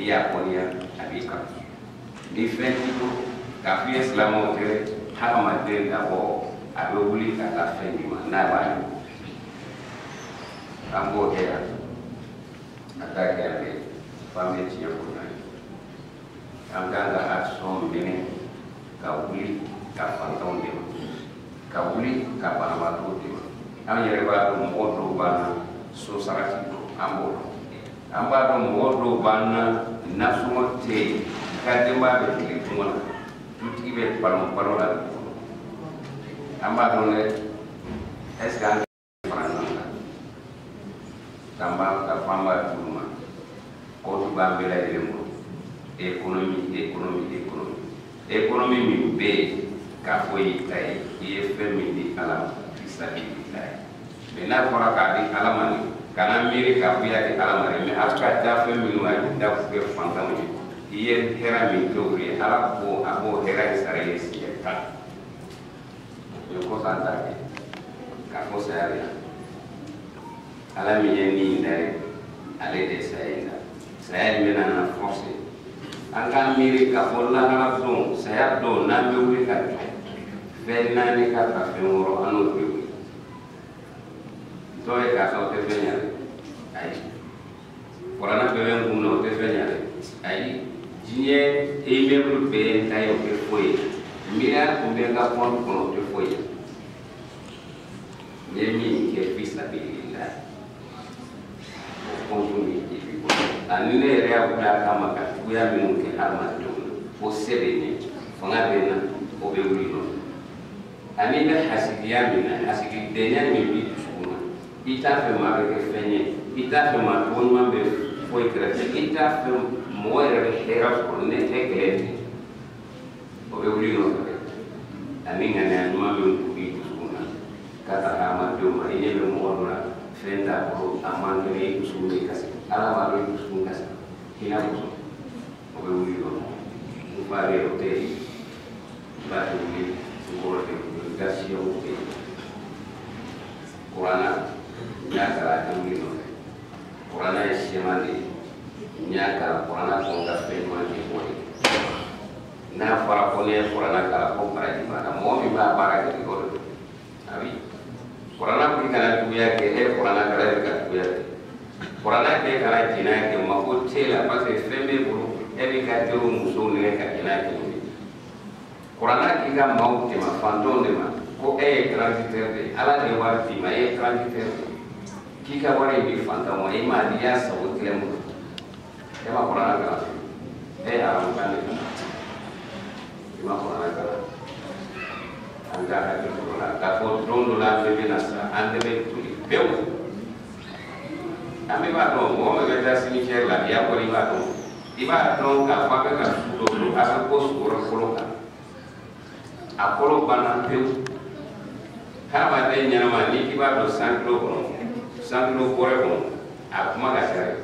ni y'a kɔniya a b'i kan ni fɛn t'i bolo k'a f'i ye silamɛw tɛ hadamaden ka bɔ a bɛ wuli ka taa fɛn di ma n'a b'a ye an b'o kɛ yan a t'a kɛ yan dɛ f'an bɛ tiɲɛ fɔ ɲɔgɔn ye an kan ka action minɛ ka wuli ka fantanw dɛmɛ ka wuli ka banabaatɔw dɛmɛ an yɛrɛ b'a dɔn mɔgɔ dɔw b'an na so sarati don an b'o dɔn an b'a dɔn mɔgɔ dɔw b'an na nasɔngɔ tɛ yen ka denbaya bɛ tile kungo la dutigi bɛ balo la an b'a dɔn dɛ est ce que an fara ɲɔgɔn kan k'an b'a ka fɔ an b'a d'olu ma kɔɔtu b'an bɛɛ lajɛlen bolo économie min bɛ yen k'a fɔ i ta ye i ye fɛn min di ala ma i sabi i ta ye mais n'a fɔra k'a di ala ma kana miiri k'a fɔ i y'a di ala ma dɛ mais a ka da fɛn minnu a bɛ da kɛ fantanw ye i ye hɛrɛ min kɛ olu ye ala ko a b'o hɛrɛ in sara i ye siɲɛ 10 mais ko san t'a kɛ k'a fɔ saya de la ala min ye nin da ye ale de ye saya in da saya in bɛna na forcer an k'an miiri k'a fɔ lahara don saya don n'an bɛ wuli ka jɔ fɛn naani ka ta fɛn wɔɔrɔ an n'o bɛ wuli dɔw ye k'a sɔrɔ o tɛ fɛn ɲa dɛ ayi kuranna bɛɛ bɛ n kun na o tɛ fɛn ɲa dɛ ayi diɲɛ immeuble bɛɛ ye n ta ye o tɛ foyi ye miliyari tun bɛ n ka compte kɔnɔ o tɛ foyi ye n ye min kɛ fi sabilillah o compte min i bi bolo ani ne yɛrɛ y'a wuli a kama ka juguya minnu kɛ hadamadenw na o se bɛ ɲɛ fanga bɛ n na o bɛ wuli nɔfɛ ani bɛ hasidiya min na hasidenya min b'i dusukun na i t'a fɛ maa bɛ kɛ fɛn ye i t'a fɛ maa tɔgɔ ɲuman bɛ foyi kɛrɛfɛ i t'a fɛ mɔgɔ yɛrɛ bɛ hɛrɛ sɔrɔ ne tɛ kɛlɛ tigɛ o bɛ wuli nɔfɛ dɛ ani ŋaniya ɲuman min b'i dusukun na ka taa hadamadenw ma i ɲɛ bɛ mɔgɔ dɔ la fɛn t'a bolo a man kɛnɛ i dusukun bɛ kasi ala b'a dɔn i dusukun kasi hinɛ kosɔn o bɛ wuli nɔfɛ n fa bɛ o tɛ yen i b'a tɛ wuli mɔgɔ tɛ wuli gasiyaw tɛ yen kuranna n y'a kalan a tɛ wuli nɔfɛ kuranna ye sɛma de ye n y'a kalan kuranna sɔn ka fɛn ɲuman de bɔ ye n'a fɔra ko ne ye kuranna kalan ko baraji b'a la mɔgɔ min b'a baara kɛ o de don a bi kuranna ko i kana juguya kɛ e ye kuranna kalan e bɛ ka juguya kɛ kuranna kɛ kana jɛnɛ kɛ mako t'e la parce que fɛn b'e bolo e b'i ka denw musow nɛgɛ ka jɛnɛ kɛ n'o ye kuranna k'i ka maaw dɛmɛ fantanw de ma ko e ye transitaire de ye ala de ye wari d'i ma e ye transitaire de ye k'i ka wari in di fantan ma i m'a di i y'a sago tigɛ mun e ma kuranna kalan e ye arabukan de kalan i ma kuranna kalan an ka hakili to o la k'a fɔ don dɔ la an bɛɛ bɛna siran an bɛɛ bɛ toli pewu an bɛɛ b'a dɔn mɔgɔ min bɛ taa cimetière la bi a kɔni i b'a dɔn k'a fɔ a bɛ ka su dɔ don a bɛ bɔ sukɔrɔ fɔlɔ kan a kɔlɔ banna pewu hadamaden ɲɛnama n'i k'i b'a dɔn 100 kilo kɔnɔ 100 kilo bɔrɛ kɔnɔ a kuma ka ca dɛ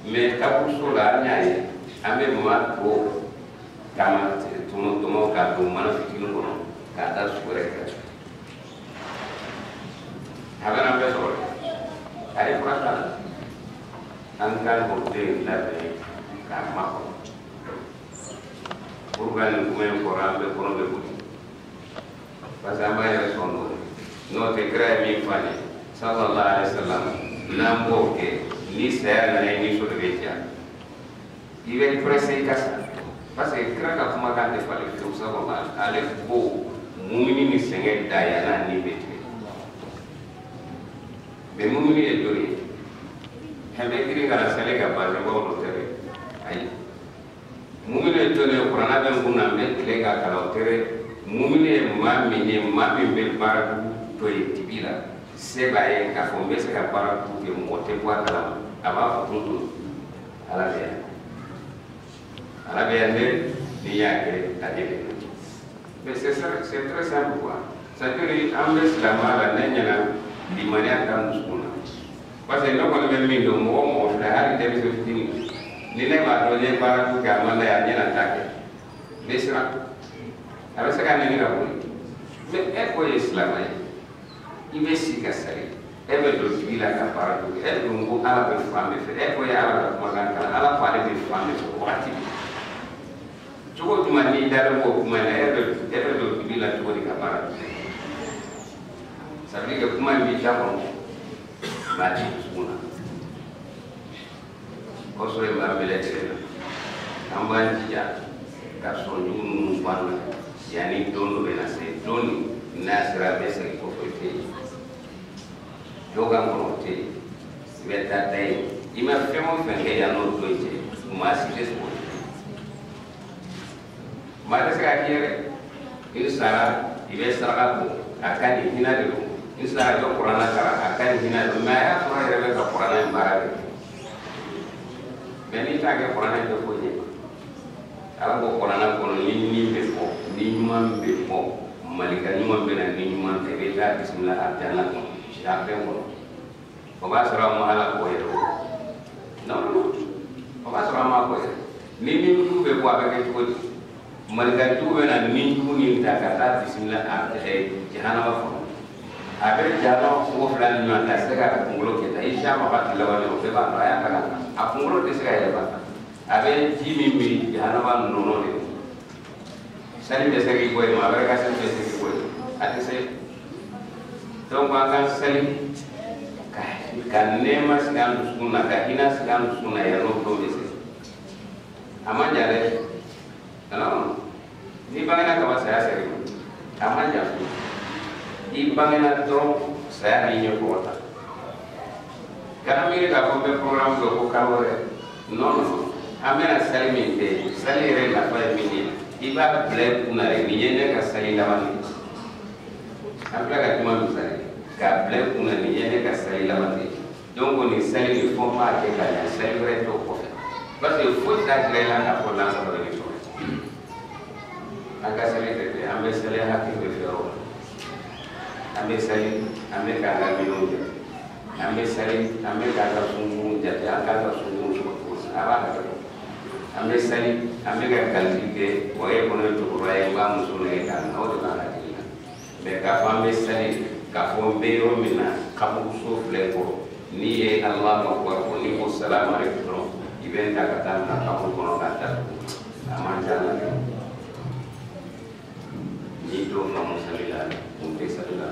mais kaburuso la an y'a ye an bɛ maa to taama tɔmɔ k'a don mana fitinin kɔnɔ k'a da su wɛrɛ kɛrɛfɛ a bɛna bɛɛ sɔrɔ dɛ a ye fura k'a la an ka o den labɛn k'a makɔnɔ pourquoi nin kuma in fɔra an bɛ kɔnɔ bɛ boli parce que an b'a yɛrɛ sɔn n'o ye n'o tɛ kira ye min fɔ an ye sallallahu alaihi wa sallam n'an b'o kɛ ni saya nana i nisɔn de bɛ diya i bɛ pressé i ka sa parce que kira ka kumakan tɛ falen fiyewu sallallahu ale ko mumini ni sɛgɛn da yann'a ni bɛ tigɛ mais mumini ye joli ye hɛn bɛ girin ka na sɛnɛ ka bazɛnbaw dɔ tɛ dɛ ayi mumini ye joli ye kuranna bɛ n kun na n bɛ tile k'a kalan o tɛ dɛ mumini ye maa min ye maa min bɛ baara dɔ ye dibi la se b'a ye k'a fɔ n bɛ se ka baara kɛ mɔgɔ tɛ bɔ a kalama a b'a fɔ tuntun ala bɛ yan dɛ n'i y'a kɛ a de bɛ mais c'est très simple quoi c'est-à-dire an bɛ silamɛya la ne ɲɛna limaniya ta dusukun na parce que ne kɔni bɛ min dɔn mɔgɔ mɔgɔ filɛ hali denmisɛn fitinin ni ne b'a dɔn n ye baara kɛ a man d'a ye a ɲɛna t'a kɛ n bɛ siran a bɛ se ka nɛni ka boli mais e ko ye silamɛ ye i bɛ si ka sari ebe do tibila ka para do ebe ngo ala be fambe fe ebe ya ala ko magan kala ala pare be fambe so wati jogo tuma ni dara mo kuma na ebe do tibila to di ka para sabi ke kuma mi jabo ma ti suna ko so e ma bele tere amba njia ka so nyunu bana yani dono be na se doni nasira be se ko fe yoga monote beta dai ima femo fenge ya no doje ma si jesu ma da saka kire insara ibe sara ko akani hina de do insara do qur'ana kara akani hina do ma ya so ya be ka qur'ana mbara beni ta ke qur'ana do ko je ala ko qur'ana ko ni be ko ni man be ko malika ni man be na ni man te be ta bismillah arjana ko shafe ko Oba sura ma ala ko yero no oba sura ma ko yero ni ku be ko abe ko malika tu be na ni ku ni ta ka ta bismillah jahana wa ko abe jalo ko flan ni ta se ka ko ngolo ke ta isha ma ba tilawa ni be ba ya ka a ko ngolo de se ka ya ba abe ji mi jahana wa no no de sani be se ki ko ma abe ka se be se ki ko ate se donc kan sali kan nema sikan suna ka hina sikan suna ya no to bese amanja le no ni bangana ka saya seri amanja di bangana to saya ni nyoko ta kana mi ka ko be program ko kalore no amena sali minte sali re la fa mini iba ble kuna re ni ne ka sali lawani amla ka tuma misali ka ble kuna ni ne ka sali lawani donc on essaie de faire pas que la célébrer tout pour faire parce que faut d'agréer la pour l'ensemble des choses anga célébrer ambe célébrer hakki be fero ambe célébrer ambe ka ga bino ambe célébrer ambe ka ga sungu jate anga ga sungu ko aba ga ambe célébrer ambe ga kalike o e kono to ko ay ba musune ka no de la dina be ka ambe célébrer ka fo be ro mina ka bu so flengo ni ye Allah akbar ko ni ko salam alaykum ibenta kata na ka ko no kata amanja na ni do no musalila unte salila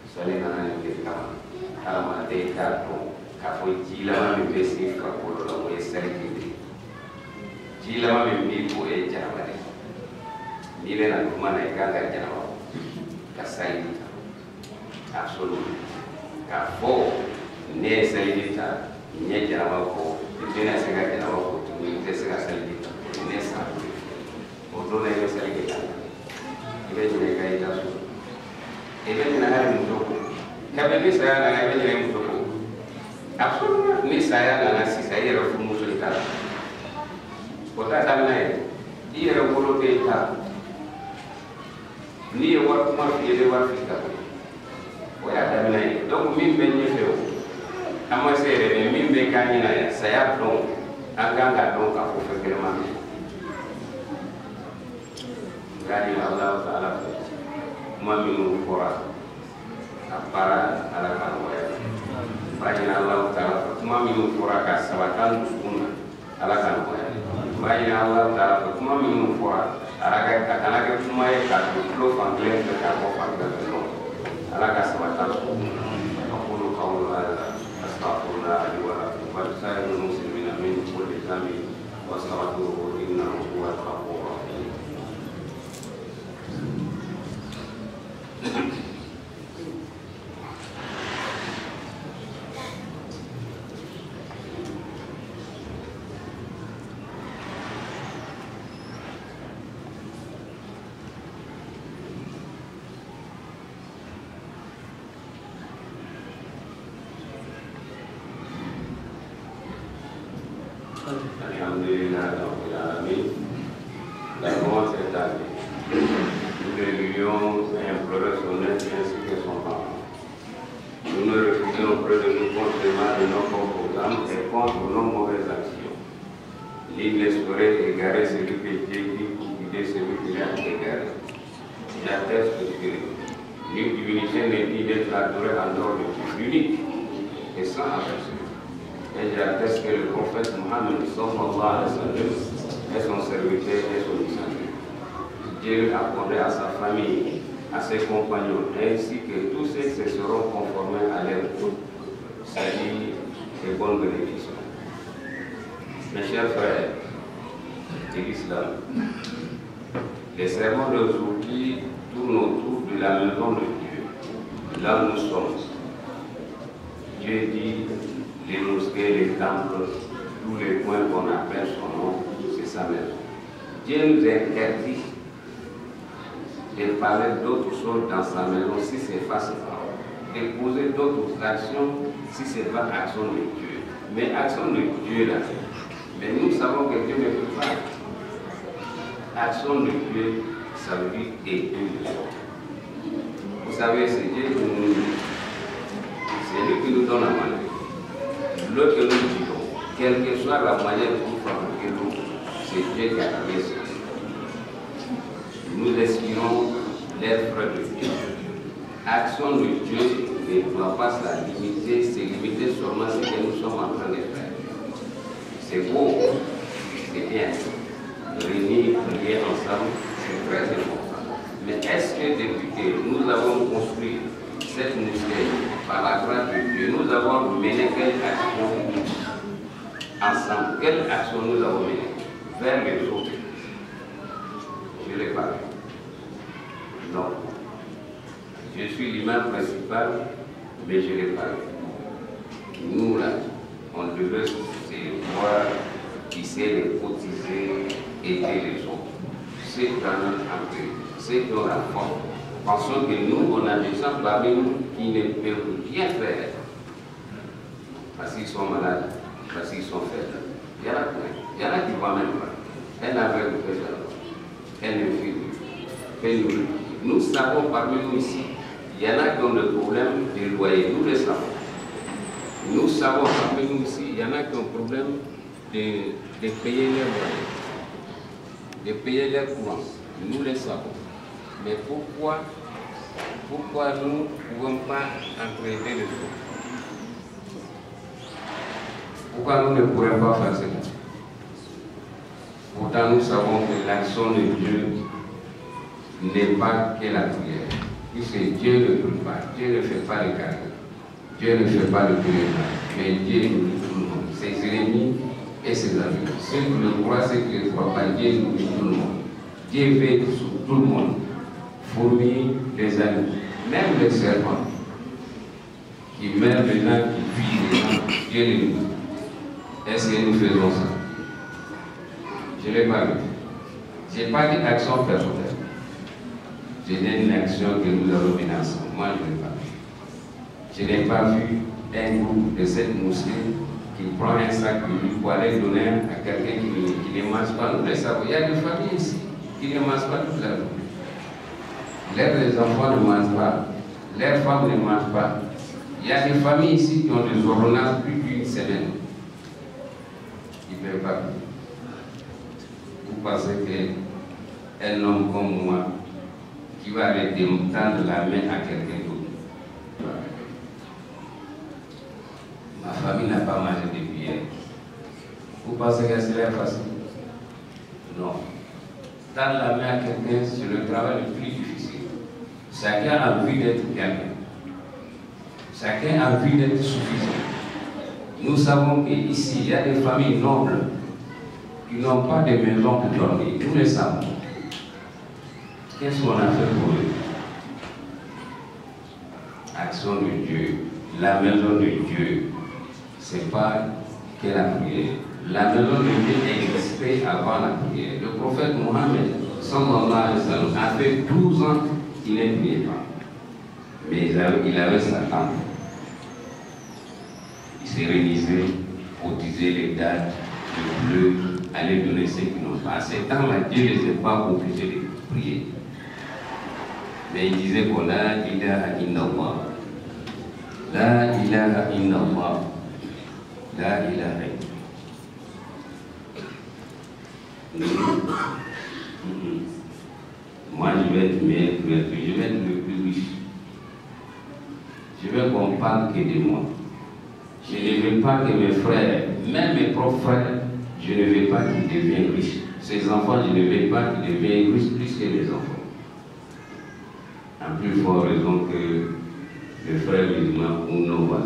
salina na ni kama kama de ka to ka fo jila ma be si ka ko lo mo eseri jila ma be ko e jama de ni le na kuma na ka ga jama ka sai absolutely kafo ne salita nye jarawa ko dina sega jarawa ko ni te sega salita ne sa o do ne salita ibe ne ga ita so ibe ne na mu to ka be ni sa na ibe ne mu to absolutely ni sa ya na si sa yero fu mu so ita ko ta ta na e yero ko lo te ta ni e wa kuma fi de wa fi ta ya damina donc min be ni feo amma sere min be kanina ya saya don anganga don ka ko fekere ma gari Allah taala ma min fora apara ala kan wa bayina Allah taala ma min fora ka sawatan sunna ala kan wa bayina Allah taala ma min fora araga ka kana ke kuma e ka lo fangle ka ko fangle على كسب أقول قول هذا أستغفر الله لي ولكم ولسائر المسلمين من كل ذنب واستغفروه إنه هو الغفور الرحيم. Alhamdulillah Rabbil Alamin. La commence cette année. Nous réunions et implorons son aide ainsi que son parent. Nous nous refusons auprès de nous contrairement de nos programmes et contre nos mauvaises actions. L'île saurait égarer celui qui est dit ou guider celui qui l'a égaré. J'atteste que Une divinité n'est dit d'être adorée en dehors de l'unique et sans aperçu. Et j'atteste que le prophète Mohammed sallallahu alayhi wa sallam est son serviteur et son disciple. Dieu a accordé à sa famille, à ses compagnons, ainsi que tous ceux qui se seront conformés à leur c'est-à-dire les bonnes bénédictions. Mes chers frères de l'islam, les sermons d'aujourd'hui tournent autour de la maison de Dieu, là où nous sommes. Dieu dit les mosquées, les temples, tous les coins qu'on appelle son nom, c'est sa maison. Dieu nous interdit de parler d'autres choses dans sa maison si c'est face à parole, de poser d'autres actions si c'est pas action de Dieu. Mais action de Dieu là, mais nous savons que Dieu ne peut pas. Action de Dieu, ça veut dire aider les autres. Vous savez, c'est Dieu qui nous dit, c'est lui qui nous donne la manger. L'autre que nous disons, quelle que soit la manière pour fabriquer l'eau, c'est Dieu qui a créé ça. Nous respirons l'air frais de Dieu. Action de Dieu ne doit pas se limiter, c'est limiter seulement ce que nous sommes en train de faire. C'est beau, c'est bien. Réunir, prier ensemble, c'est très important. Mais est-ce que depuis que nous avons construit cette mosquée par la grâce de Dieu, nous avons mené quelle action ensemble? Quelle action nous avons menée vers les autres? Je l'ai pas vu. Non. Je suis l'imam principal, mais je l'ai pas vu. Nous, là, on devait se voir, tisser, les cotiser, aider les autres. Ceux qui ont un ceux qui ont la force. Pensons que nous, on a des gens parmi nous qui ne peuvent rien faire. Parce qu'ils sont malades, parce qu'ils sont faibles. Il y en a plein. Il y en a qui ne voient même pas. Elle avait le fait elle ne fait nous. Nous savons parmi nous ici, il y en a qui ont le problème de loyer. Nous le savons. Nous savons parmi nous ici, il y en a qui ont le problème de payer leur loyer, de payer leur courant. Nous le savons. Mais pourquoi nous ne pouvons pas entraider les autres? Pourquoi nous ne pourrions pas faire cela? Pourtant, nous savons que l'action de Dieu n'est pas que la prière. Puisque Dieu ne peut pas, Dieu ne fait pas le carré, Dieu ne fait pas le prière, mais Dieu nourrit tout le monde, ses ennemis et ses amis. Ceux qui le croient, ceux qui ne le croient pas, Dieu nourrit tout le monde. Dieu veille sur tout le monde, fourmis les amis, même les serpents qui meurent les gens, qui tuent les gens, Dieu les nourrit. Est-ce que nous faisons ça? Je ne l'ai pas vu. Je n'ai pas dit action personnelle. Je dis une action que nous avons menée ensemble. Moi, je ne l'ai pas vu. Je n'ai pas vu un groupe de cette mosquée qui prend un sac de lui pour aller donner à quelqu'un qui ne mange pas. Nous le savons. Il y a des familles ici qui ne mangent pas toute la journée. Les enfants ne mangent pas. Les femmes ne mangent pas. Il y a des familles ici qui ont des ordonnances plus d'une semaine. Ils ne peuvent pas vivre. Vous pensez qu'un homme comme moi, qui va aller tendre la main à quelqu'un d'autre. Ma famille n'a pas mangé depuis hier. Vous pensez que c'est facile? Non. Tendre la main à quelqu'un, c'est le travail le plus difficile. Chacun a envie d'être quelqu'un. Chacun a envie d'être suffisant. Nous savons qu'ici, il y a des familles nobles qui n'ont pas de maison pour dormir. Nous le savons. Qu'est-ce qu'on a fait pour eux? Action de Dieu. La maison de Dieu, ce n'est pas que la prière. La maison de Dieu existait avant la prière. Le prophète Mohammed, sallallahu alayhi wa sallam, a fait 12 ans qu'il ne priait pas. Mais il avait sa tente. Il s'est réalisé, cotisé les dates, le bleu, aller donner ceux qui n'ont pas. À ces temps-là, Dieu ne les a pas obligés de prier. Mais il disait qu'on la ilaha illallah. La ilaha illallah. La ilaha illallah. Moi, je vais être meilleur que je vais être le plus riche. Je veux qu'on parle que de moi. Je ne veux pas que mes frères, même mes propres frères, je ne veux pas qu'ils deviennent riches. Ces enfants, je ne veux pas qu'ils deviennent riches plus que les enfants. À plus forte raison que les frères musulmans ou nos voisins.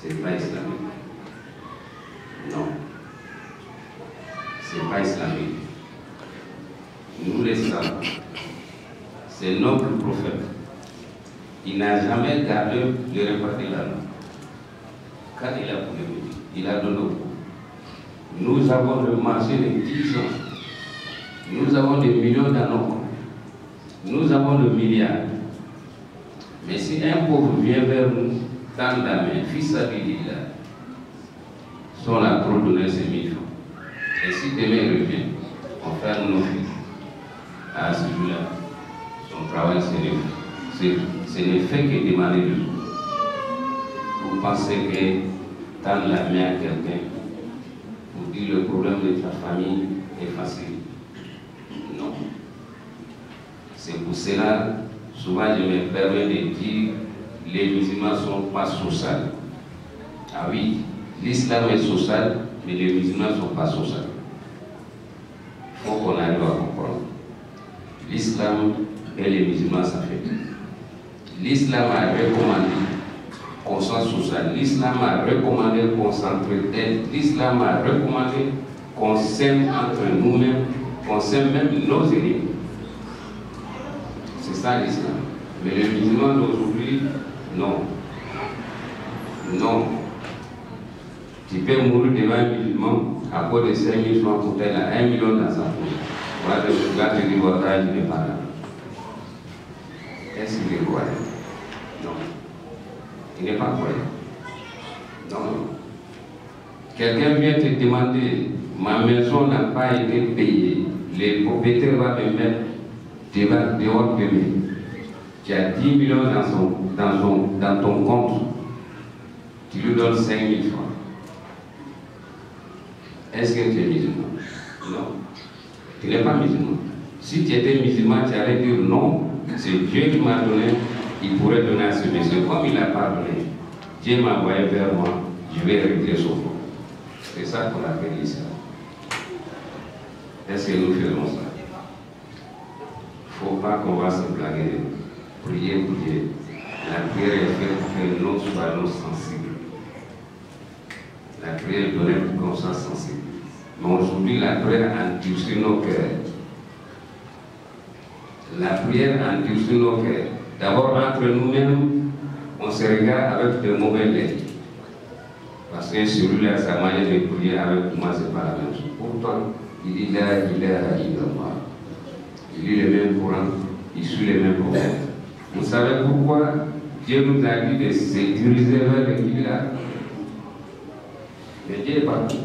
Ce n'est pas islamique. Non. Ce n'est pas islamique. Nous les savons. C'est notre prophète. Il n'a jamais gardé de répartir la langue. Quand il a voulu, il a donné au coup. Nous avons le marché de 10 ans. Nous avons des millions dans nos comptes. Nous avons le milliard. Mais si un pauvre vient vers nous, tend la main, fils à là, on a trop donné ces 1000 francs. Et si demain il revient, on ferme nos fils. À ce jour-là, son travail, ce n'est fait que demander de vous. Vous pensez que tendre la main à quelqu'un pour dire le problème de ta famille est facile. Non. C'est pour cela, souvent je me permets de dire les musulmans ne sont pas sociaux. Ah oui, l'islam est social, mais les musulmans ne sont pas sociaux. Il faut qu'on arrive à comprendre. L'islam et les musulmans, ça fait. L'islam a recommandé qu'on soit social. L'islam a recommandé qu'on s'entraide. L'islam a recommandé qu'on s'aime entre nous-mêmes, qu'on s'aime même nos ennemis. C'est ça l'islam. Mais les musulmans d'aujourd'hui, non. Non. Tu peux mourir devant un musulman à cause de 5 000 francs pour tel à 1 million dans sa poche. Voilà, là, tu dis, votre âge n'est pas là. Est-ce qu'il est croyant? Non. Il n'est pas croyant. Non. Quelqu'un vient te demander, ma maison n'a pas été payée. Les propriétaires vont me mettre dehors demain. Tu as 10 millions dans ton compte. Tu lui donnes 5 000 francs. Est-ce que tu es musulman? Non. Tu n'es pas musulman. Si tu étais musulman, tu allais dire non. C'est Dieu qui m'a donné, il pourrait donner à ce monsieur. Comme il n'a pas donné, Dieu m'a envoyé vers moi, je vais régler son nom. C'est ça qu'on appelle l'islam. Est-ce que nous faisons ça? Il ne faut pas qu'on va se blaguer. Prier pour Dieu. La prière est faite pour que nous soyons sensibles. La prière est donnée pour qu'on soit sensible. Mais aujourd'hui, la prière endurcit nos cœurs. La prière endurcit nos cœurs. D'abord, entre nous-mêmes, on se regarde avec de mauvais lettres. Parce que celui-là, sa manière de prier avec moi, ce n'est pas la même chose. Pourtant, il dit là, il est à moi. Il lit les mêmes Coran, il suit les mêmes prophètes. Vous savez pourquoi Dieu nous a dit de se diriger vers le Qibla? Mais Dieu est partout.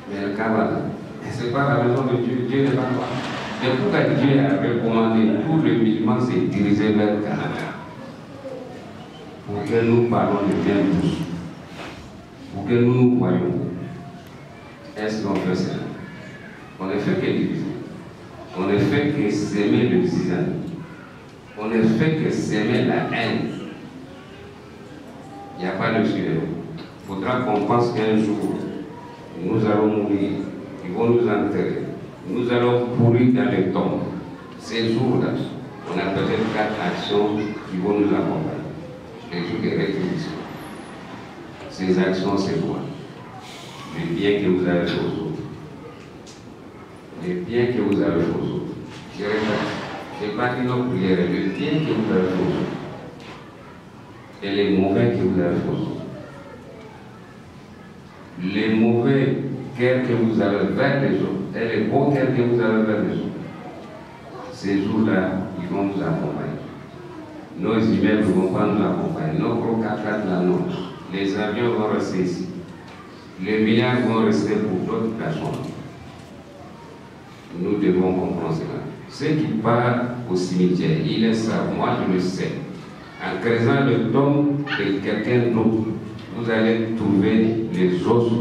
Mais le Kaaba, ce n'est pas la maison de Dieu, Dieu n'est pas là. C'est pourquoi Dieu a recommandé tous les musulmans de se diriger vers le Canada. Pour que nous parlons de bien tous. Pour que nous nous voyons. Est-ce qu'on fait ça? On ne fait que diviser. On ne fait que s'aimer le zizan. On ne fait que s'aimer la haine. Il n'y a pas de sujet. Il faudra qu'on pense qu'un jour, nous allons mourir. Ils vont nous enterrer. Nous allons pourrir dans les tombes. Ces jours-là, on a peut-être 4 actions qui vont nous accompagner. Les jours de rétribution. Ces actions, c'est quoi? Le bien que vous avez fait aux autres. Le bien que vous avez fait aux autres. Je répète, ce n'est pas que nos prières, le bien que vous avez fait aux autres. Et les mauvais que vous avez fait aux autres. Les mauvais cœurs que vous avez vers les autres et les bons cœurs que vous avez vers les autres. Ces jours-là, ils vont nous accompagner. Nos immeubles ne vont pas nous accompagner. Nos gros 4x4 là, non. Les avions vont rester ici. Les milliards vont rester pour d'autres personnes. Nous devons comprendre cela. Ceux qui partent au cimetière, ils le savent, moi je le sais. En creusant le tombe de quelqu'un d'autre, vous allez trouver les os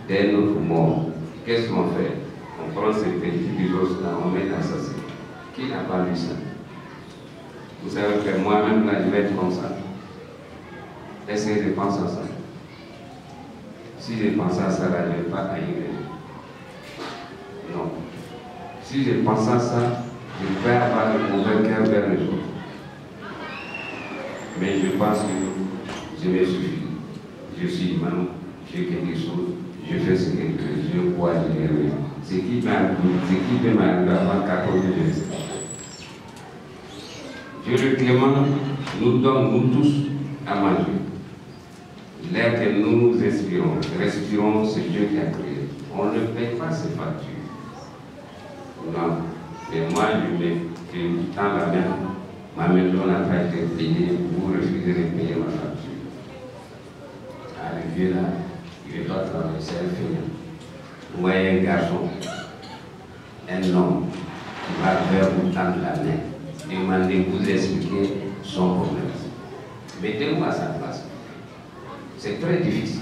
d'un autre mort. Qu'est-ce qu'on fait? On prend ces petits os là, on met dans sa. Qui n'a pas vu ça? Vous savez que moi-même, là, je vais être comme ça. Est-ce que je pense à ça? Si je pense à ça, là, je ne vais pas haïr. Non. Si je pense à ça, je vais avoir le mauvais cœur vers les autres. Mais je pense que je me suffis. Je suis imam, j'ai quelque chose, je fais ce que je crois, je l'ai réussi. Ce qui peut m'arriver avant 14 ans, je ne sais pas. Dieu Clément nous donne, nous tous, à manger. L'air que nous respirons, c'est Dieu qui a créé. On ne paye pas ses factures. Non. Mais moi, je tends la main. Ma maison n'a pas été payée, vous refusez de payer ma facture. Ah, le vieux là, il ne veut pas travailler, c'est un feignant. Vous voyez un garçon, un homme, qui va vers vous tendre la main, demander, vous expliquer son problème. Mettez-vous à sa place. C'est très difficile.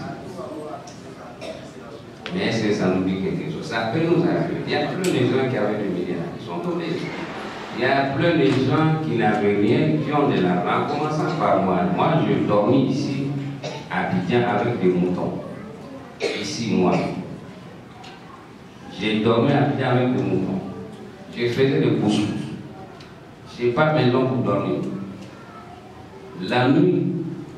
Mais est-ce que ça nous dit quelque chose? Ça peut nous arriver. Il y a plein de gens qui avaient des milliards, ils sont tombés. Il y a plein de gens qui n'avaient rien, qui ont de l'argent. En commençant par moi. Moi, je dormis ici, à Abidjan, avec des moutons. Ici, moi. J'ai dormi à Abidjan avec des moutons. Je faisais des couscous. Je n'ai pas maison pour dormir. La nuit,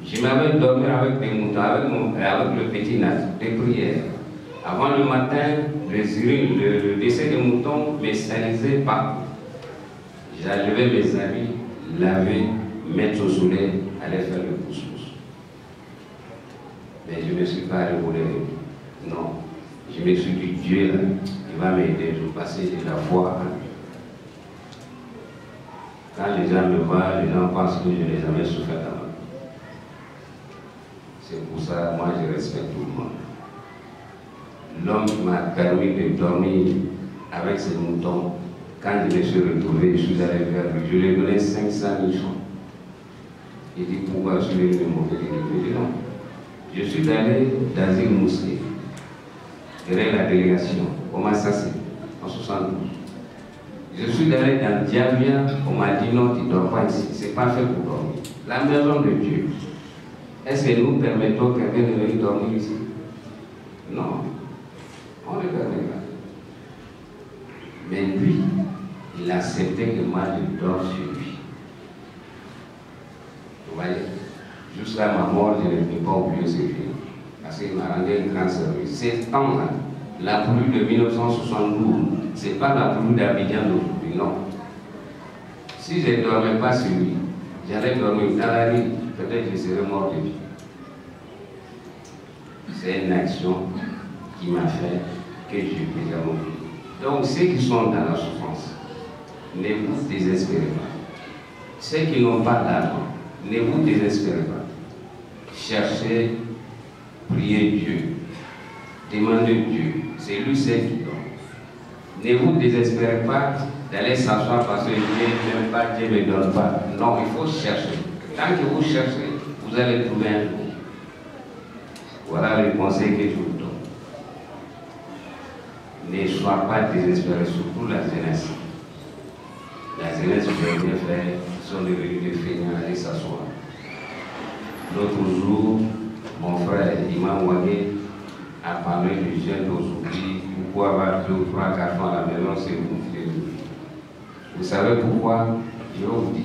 je m'avais dormi avec des moutons, avec le petit naz, des prières. Avant le matin, le décès des moutons me salisait partout. J'allevais mes habits, laver, mettre au soleil, aller faire le couscous. Mais je ne me suis pas révolté. Non. Je me suis dit, Dieu, là, il va m'aider. Je vais passer de la foi à lui. Quand les gens me voient, les gens pensent que je n'ai jamais souffert dans ma vie. C'est pour ça, moi, je respecte tout le monde. L'homme qui m'a permis de dormir avec ses moutons, quand je me suis retrouvé, je suis allé vers lui. Je lui ai donné 500 000 francs. Il dit, pourquoi je lui ai donné mauvais? Il dit, non. Je suis allé dans une mosquée, derrière la délégation, au Massassi, en 72. Je suis allé dans Diabia, on m'a dit, non, tu ne dors pas ici. Ce n'est pas fait pour dormir. La maison de Dieu. Est-ce que nous permettons quelqu'un de venir dormir ici? Non. On ne permet pas. Mais lui, il acceptait que moi je dors sur lui. Vous voyez, jusqu'à ma mort, je ne peux pas oublier ce film. Parce qu'il m'a rendu un grand service. Ces temps-là, la pluie de 1972, ce n'est pas la pluie d'Abidjan d'aujourd'hui, non. Si je ne dormais pas sur lui, j'allais dormir dans la rue, peut-être que je serais mort de vie. C'est une action qui m'a fait que je puisse avoir. Donc, ceux qui sont dans la souffrance, ne vous désespérez pas. Ceux qui n'ont pas d'argent, ne vous désespérez pas. Cherchez, priez Dieu, demandez Dieu. C'est lui seul qui donne. Ne vous désespérez pas d'aller s'asseoir parce que Dieu n'aime pas, Dieu ne donne pas. Non, il faut chercher. Tant que vous cherchez, vous allez trouver un jour. Voilà le conseil que je vous donne. Ne sois pas désespéré, surtout la jeunesse. La jeunesse, je vais bien faire, sont devenus des feignants, aller s'asseoir. L'autre jour, mon frère Imam Wagé a parlé du jeune d'aujourd'hui. Pourquoi avoir 2 ou 3 garçons à la maison, c'est vous qui les oubliez. Vous savez pourquoi? Je vais vous dire.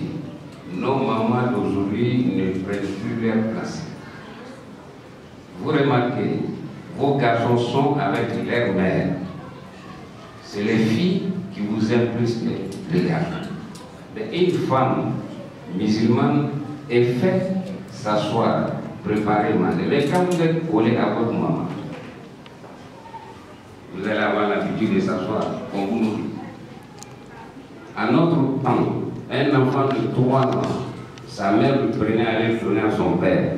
Nos mamans d'aujourd'hui ne prennent plus leur place. Vous remarquez, vos garçons sont avec leur mère. C'est les filles qui vous aiment plus que les garçons. Mais une femme musulmane est faite s'asseoir, préparer manger. Mais quand vous êtes collé à votre maman, vous allez avoir l'habitude de s'asseoir comme vous nous dites. À notre temps, un enfant de 3 ans, sa mère le prenait à aller donner à son père.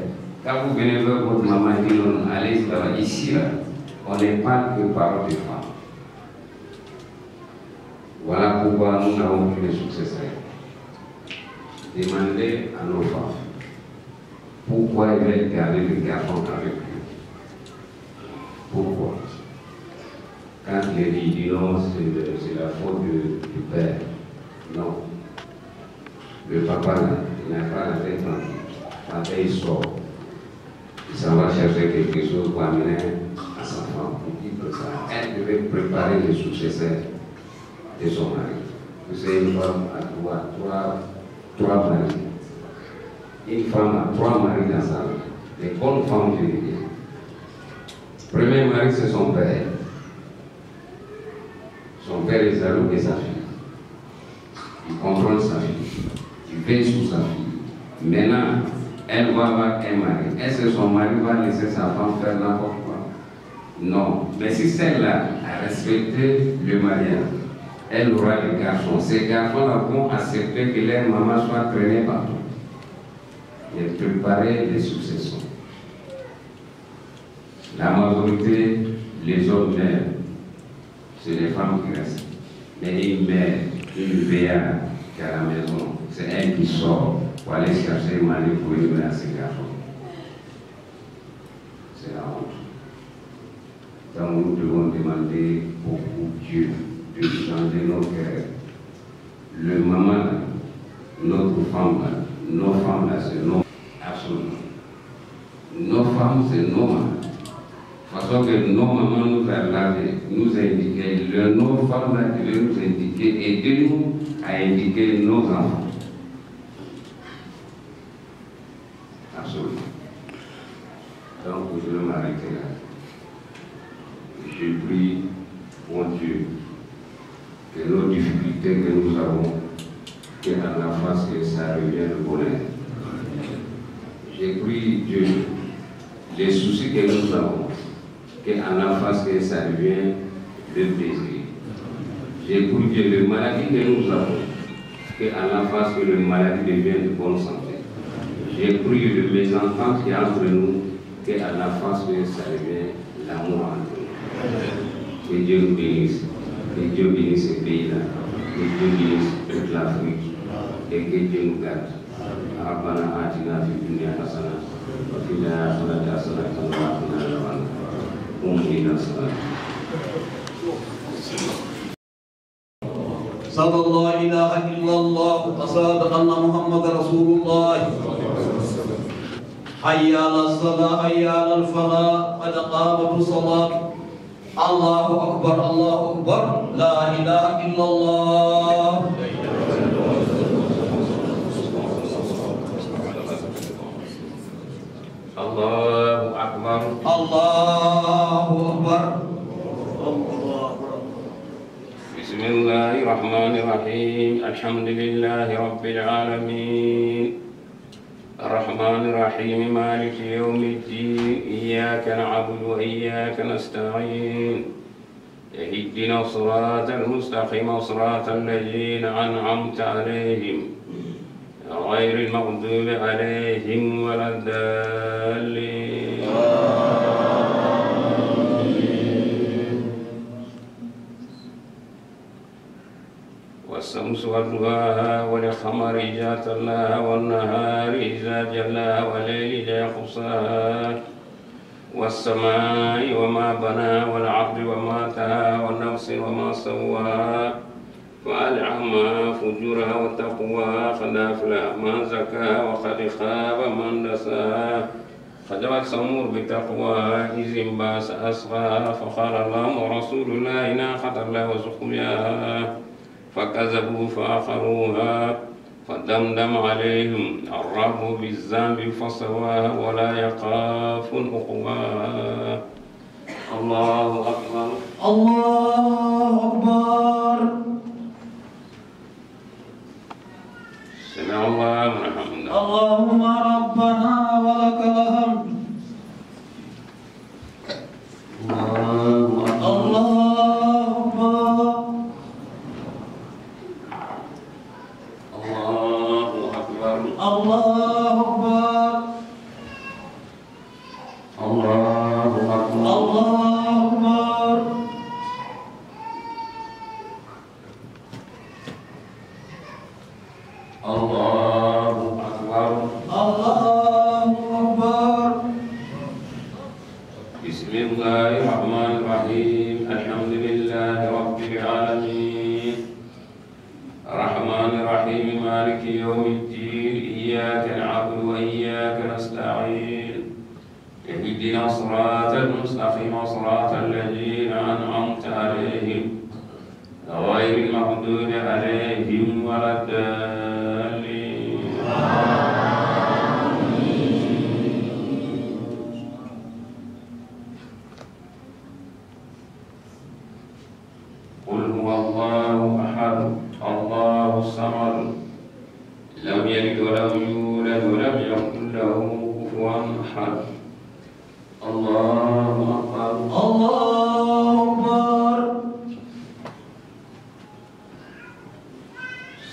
Quand vous venez voir votre maman dit non, allez ici, là, on n'est pas que parole de femme. Voilà pourquoi nous n'avons plus de successeurs. Demandez à nos femmes pourquoi ils veulent garder les garçons avec eux. Pourquoi? Quand il dit non, c'est la faute du père. Non. Le papa n'a pas la tête tranquille. Quand il sort, il s'en va chercher quelque chose pour amener à sa femme pour qu'il peut ça. Elle devait préparer le successeur de son mari. C'est une femme à trois maris. Une femme a 3 maris dans sa vie. Les bonnes femmes, je veux dire. Premier mari, c'est son père. Son père est jaloux de sa fille. Il contrôle sa fille. Il veille sur sa fille. Maintenant, elle va avoir un mari. Est-ce que son mari va laisser sa femme faire n'importe quoi? Non. Mais si celle-là a respecté le mariage, elle aura des garçons. Ces garçons-là vont accepter que leur maman soit traînée partout. Et préparer les successeurs. La majorité, les hommes meurent. C'est les femmes qui restent. Mais une mère, une veillard qui est à la maison, c'est elle qui sort pour aller chercher le mari pour élever à ses garçons. C'est la honte. Donc nous devons demander beaucoup Dieu de changer nos cœurs. Le maman, notre femme, nos femmes, c'est nos absolument. Nos femmes, c'est nos mamans. De façon que nos mamans nous a lavé, nous indiqué, nos femmes devaient nous indiquer, aider-nous à indiquer nos enfants. Absolument. Donc, je vais m'arrêter là. Je prie, mon Dieu, que nos difficultés que nous avons, qu'à la face que ça revienne le bonheur. J'ai pris Dieu, les soucis que nous avons, qu'à la face que ça devienne le plaisir. J'ai pris Dieu, les maladies que nous avons, qu'à la face que les maladies deviennent de bonne santé. J'ai pris le mésentente qui est entre nous, qu'à la face que ça devienne l'amour entre nous. Que Dieu nous bénisse, que Dieu bénisse ce pays-là, que Dieu bénisse toute l'Afrique, et que Dieu nous garde. ربنا آتنا في الدنيا حسنة وفي الآخرة حسنة وقنا عذاب النار قوموا إلى الصلاة. صلى الله إله إلا الله وصدق أن محمد رسول الله. حي على الصلاة حي على الفلاح قد قامت الصلاة. الله أكبر الله أكبر لا إله إلا الله. الله أكبر الله أكبر. بسم الله الرحمن الرحيم الحمد لله رب العالمين الرحمن الرحيم مالك يوم الدين إياك نعبد وإياك نستعين اهدنا الصراط المستقيم صراط الذين أنعمت عليهم غير المغضوب عليهم ولا الضالين. والشمس وضحاها والقمر إذا تلاها والنهار إذا جلاها والليل إذا يغشاها والسماء وما بناها والعبد وما تهاها والنفس وما سواها فألهمها فجورها وتقواها قد أفلح من زكاها وقد خاب من دساها كذبت ثمود بتقواها إذ انبعث أشقاها فقال اللهم ورسول الله ناقة الله وسقياها فكذبوا فعقروها فدمدم عليهم الرب بالذنب فسواها ولا يخاف عقباها. الله أكبر الله أكبر. سمع الله من حمده. اللهم ربنا ولك الحمد. الرحمن الرحمن الرحيم مالك يوم الدين إياك نعبد وإياك نستعين اهدنا الصراط المستقيم صراط الذين أنعمت عليهم غير المغضوب عليهم ولا الضالين. قل هو الله أحد الله الصمد لم يلد ولم يولد ولم يكن له كفوا أحد. الله أكبر. الله أكبر.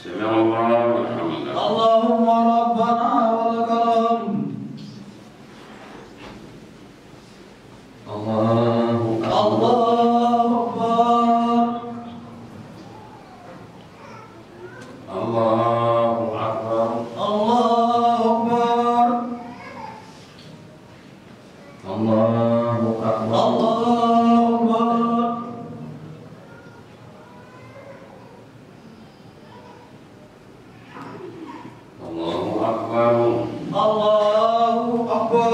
سمع الله حمده. اللهم ربنا ولك الحمد. الله أكبر. الله أكبر. الله أكبر. الله الله أكبر. أكبر. الله أكبر.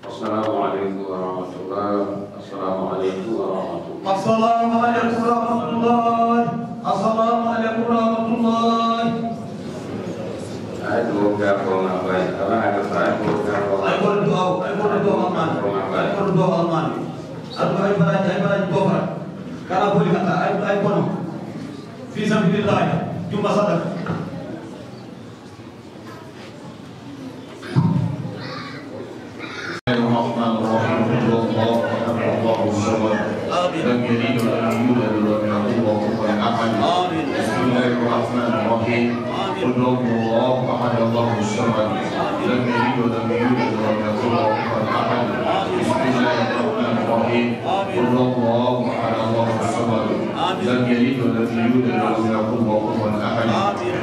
Assalamualaikum warahmatullahi. Assalamualaikum warahmatullahi. Assalamualaikum warahmatullahi. Assalamualaikum warahmatullahi. Aduh, gak ngapain? Karena ada saya berdoa. Ayo berdoa aman. Ayo berdoa aman. Ayo berdoa. Karena boleh kata ayo kono. Fi sabilillah. Jumlah sadaqah. لم يلد ولم يولد ولم يكن له كفوا احد. بسم الله الرحمن الرحيم. قل هو الله احد الله الصمد لم يلد ولم يولد ولم يكن له كفوا احد. بسم الله الرحمن الرحيم. قل هو الله احد الله الصمد لم يلد ولم يولد ولم يكن له كفوا احد.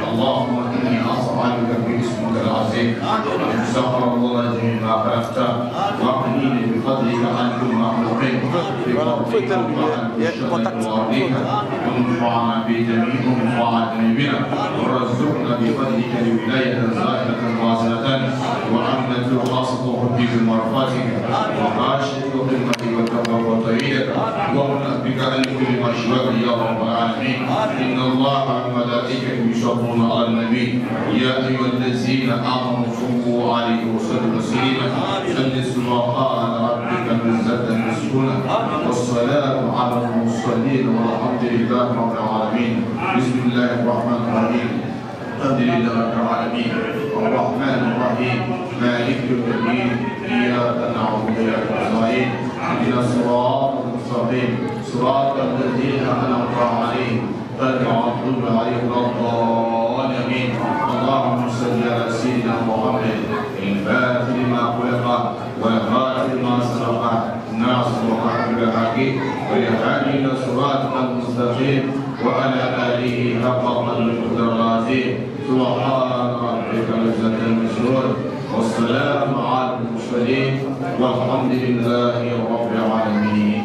اللهم اني اسالك باسمك العظيم ان سخر الله جميع ما خلقت واقنيني بفضلك عن كل مخلوق بفضلك وانفعنا بجميع منفعتنا بنا وارزقنا بفضلك لولاية زائدة واصلة وعمة خاصة حبك ومرفاتك وخاشية خدمتك والتقوى والطريقة ومن بك عن كل مشروع يا رب العالمين. إن الله وملائكته يصلون على النبي يا أيها الذين آمنوا صلوا عليه وسلموا تسليما. صل سبحان ربك عزة يصفون والسلام على المرسلين والحمد لله رب العالمين. بسم الله الرحمن الرحيم. الحمد لله رب العالمين الرحمن الرحيم مالك يوم الدين إياك نعبد وإياك نستعين اهدنا الصراط المستقيم صراط الذين أنعمت عليهم غير المغضوب عليهم ولا الضالين. اللهم صل على سيدنا محمد الفاتح لما خلق والخاتم لما سبق ناصر وحق بالحق والهادي إلى صراطك المستقيم وعلى آله حق قدره العظيم. سبحان ربك رب العزة عما يصفون والسلام على المرسلين والحمد لله رب العالمين.